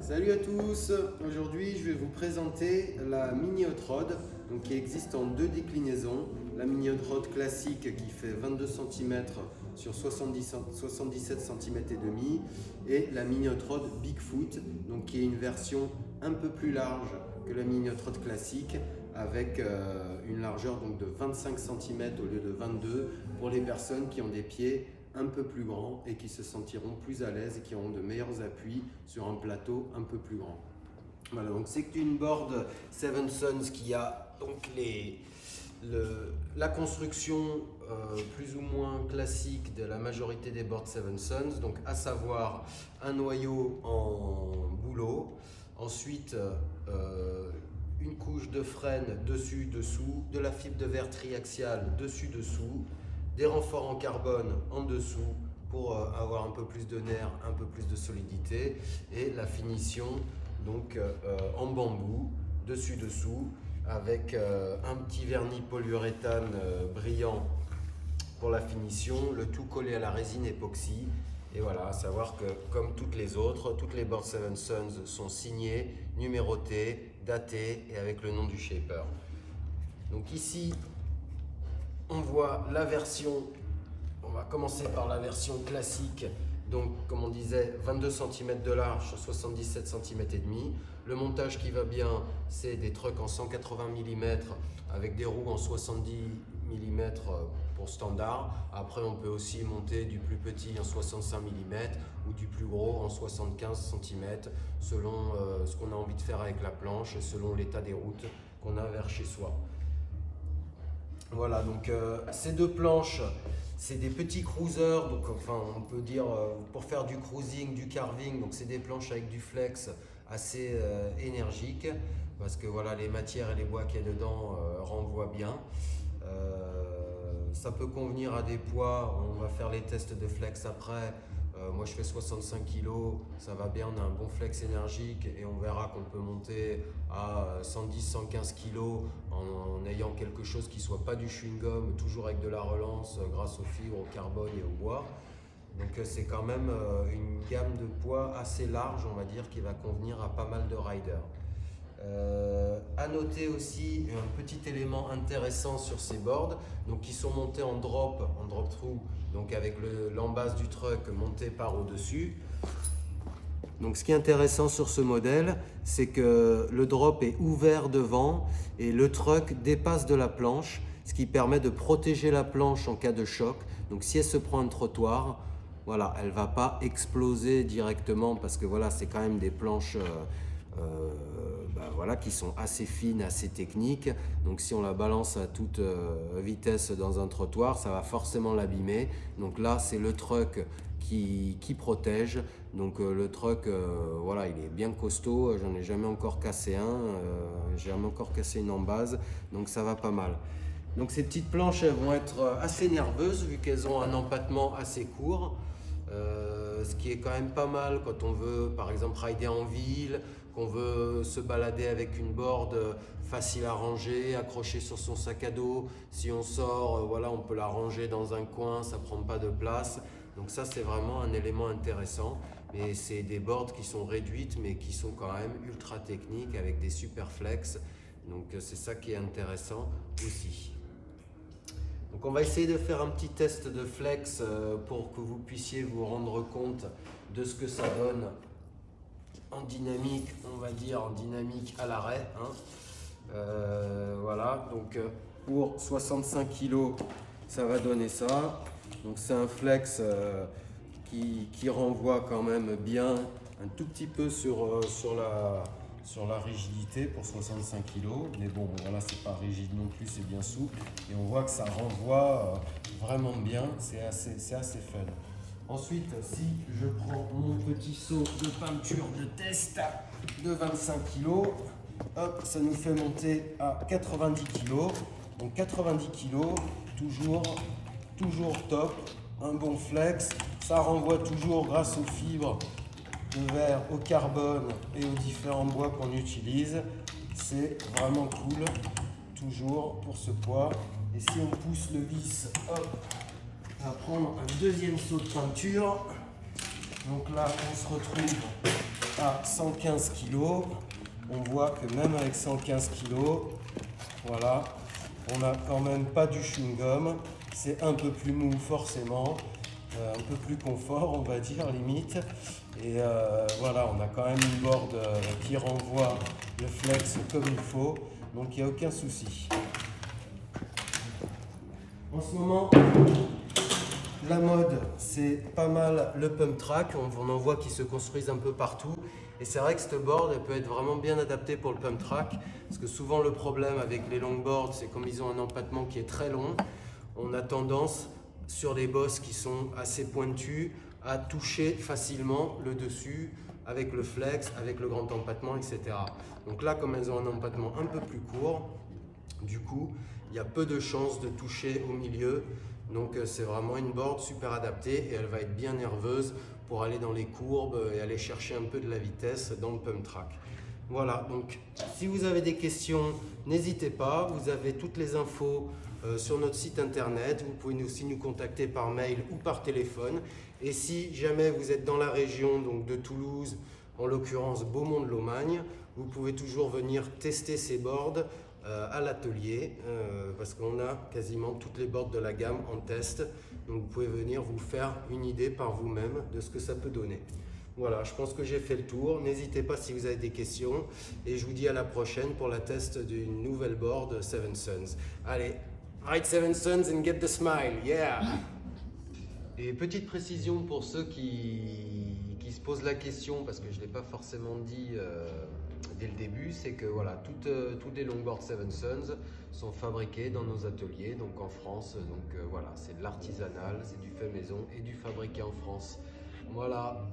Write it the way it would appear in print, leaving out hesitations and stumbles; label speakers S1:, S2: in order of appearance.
S1: Salut à tous, aujourd'hui je vais vous présenter la mini hot rod qui existe en deux déclinaisons. La mini hot rod classique qui fait 22 cm sur 77 cm et demi et la mini hot rod Bigfoot qui est une version un peu plus large que la mini hot rod classique avec une largeur de 25 cm au lieu de 22 pour les personnes qui ont des pieds un peu plus grands et qui se sentiront plus à l'aise et qui auront de meilleurs appuis sur un plateau un peu plus grand. Voilà, donc c'est une board Seven Sons qui a donc la construction plus ou moins classique de la majorité des boards Seven Sons, donc à savoir un noyau en bouleau, ensuite une couche de frêne dessus-dessous, de la fibre de verre triaxiale dessus-dessous, des renforts en carbone en dessous pour avoir un peu plus de nerf, un peu plus de solidité et la finition en bambou dessus-dessous avec un petit vernis polyuréthane brillant pour la finition, le tout collé à la résine époxy. Et voilà, à savoir que comme toutes les autres, toutes les boards Seven Sons sont signées, numérotées, datées et avec le nom du shaper. Donc ici, on voit la version, on va commencer par la version classique, donc comme on disait 22 cm de large sur 77 cm et demi. Le montage qui va bien, c'est des trucks en 180 mm avec des roues en 70 mm pour standard. Après on peut aussi monter du plus petit en 65 mm ou du plus gros en 75 cm selon ce qu'on a envie de faire avec la planche et selon l'état des routes qu'on a vers chez soi. Voilà, donc ces deux planches, c'est des petits cruisers, donc enfin on peut dire pour faire du cruising, du carving, donc c'est des planches avec du flex assez énergique parce que voilà, les matières et les bois qu'il y a dedans renvoient bien. Ça peut convenir à des poids, on va faire les tests de flex après. Moi je fais 65 kg, ça va bien, on a un bon flex énergique et on verra qu'on peut monter à 110-115 kg en ayant quelque chose qui soit pas du chewing-gum, toujours avec de la relance grâce aux fibres, au carbone et au bois. Donc c'est quand même une gamme de poids assez large, on va dire, qui va convenir à pas mal de riders. À noter aussi un petit élément intéressant sur ces boards, donc qui sont montés en drop through, donc avec l'embase du truck monté par au-dessus. Donc ce qui est intéressant sur ce modèle, c'est que le drop est ouvert devant et le truck dépasse de la planche, ce qui permet de protéger la planche en cas de choc. Donc si elle se prend un trottoir, voilà, elle ne va pas exploser directement parce que voilà, c'est quand même des planches voilà, qui sont assez fines, assez techniques. Donc si on la balance à toute vitesse dans un trottoir, ça va forcément l'abîmer. Donc là, c'est le truck qui protège. Donc le truck, voilà, il est bien costaud. J'en ai jamais encore cassé un. J'ai jamais encore cassé une embase. Donc ça va pas mal. Donc ces petites planches, elles vont être assez nerveuses vu qu'elles ont un empattement assez court. Ce qui est quand même pas mal quand on veut par exemple rider en ville, qu'on veut se balader avec une board facile à ranger, accrochée sur son sac à dos. Si on sort, voilà, on peut la ranger dans un coin, ça prend pas de place. Donc ça c'est vraiment un élément intéressant. Et c'est des boards qui sont réduites mais qui sont quand même ultra techniques avec des super flex. Donc c'est ça qui est intéressant aussi. Donc on va essayer de faire un petit test de flex pour que vous puissiez vous rendre compte de ce que ça donne en dynamique, on va dire en dynamique à l'arrêt. Voilà, donc pour 65 kg, ça va donner ça. Donc c'est un flex qui renvoie quand même bien un tout petit peu sur la rigidité pour 65 kg, mais bon voilà, c'est pas rigide non plus, c'est bien souple et on voit que ça renvoie vraiment bien, c'est assez fun. Ensuite, si je prends mon petit seau de peinture de test de 25 kg, hop, ça nous fait monter à 90 kg. Donc 90 kg, toujours top, un bon flex, ça renvoie toujours grâce aux fibres de verre, au carbone et aux différents bois qu'on utilise. C'est vraiment cool, toujours pour ce poids. Et si on pousse le vis, hop, on va prendre un deuxième seau de peinture. Donc là, on se retrouve à 115 kg. On voit que même avec 115 kg, voilà, on n'a quand même pas du chewing-gum. C'est un peu plus mou forcément, un peu plus confort on va dire limite. Et voilà, on a quand même une board qui renvoie le flex comme il faut, donc il n'y a aucun souci. En ce moment, la mode, c'est pas mal le pump track. On en voit qui se construisent un peu partout. Et c'est vrai que cette board, elle peut être vraiment bien adaptée pour le pump track. Parce que souvent, le problème avec les longboards, c'est comme ils ont un empattement qui est très long, on a tendance, sur les bosses qui sont assez pointues, à toucher facilement le dessus avec le flex, avec le grand empattement, etc. Donc là, comme elles ont un empattement un peu plus court, du coup, il y a peu de chances de toucher au milieu. Donc c'est vraiment une board super adaptée et elle va être bien nerveuse pour aller dans les courbes et aller chercher un peu de la vitesse dans le pump track. Voilà, donc si vous avez des questions, n'hésitez pas. Vous avez toutes les infos sur notre site internet. Vous pouvez aussi nous contacter par mail ou par téléphone. Et si jamais vous êtes dans la région donc de Toulouse, en l'occurrence Beaumont-de-Lomagne, vous pouvez toujours venir tester ces boards à l'atelier parce qu'on a quasiment toutes les boards de la gamme en test. Donc vous pouvez venir vous faire une idée par vous-même de ce que ça peut donner. Voilà, je pense que j'ai fait le tour. N'hésitez pas si vous avez des questions et je vous dis à la prochaine pour la test d'une nouvelle board Seven Suns. Allez, ride Seven Suns and get the smile, yeah! Et petite précision pour ceux qui se posent la question, parce que je ne l'ai pas forcément dit dès le début, c'est que voilà, toutes les longboards Seven Suns sont fabriquées dans nos ateliers, donc en France. Donc voilà, c'est de l'artisanal, c'est du fait maison et du fabriqué en France. Voilà.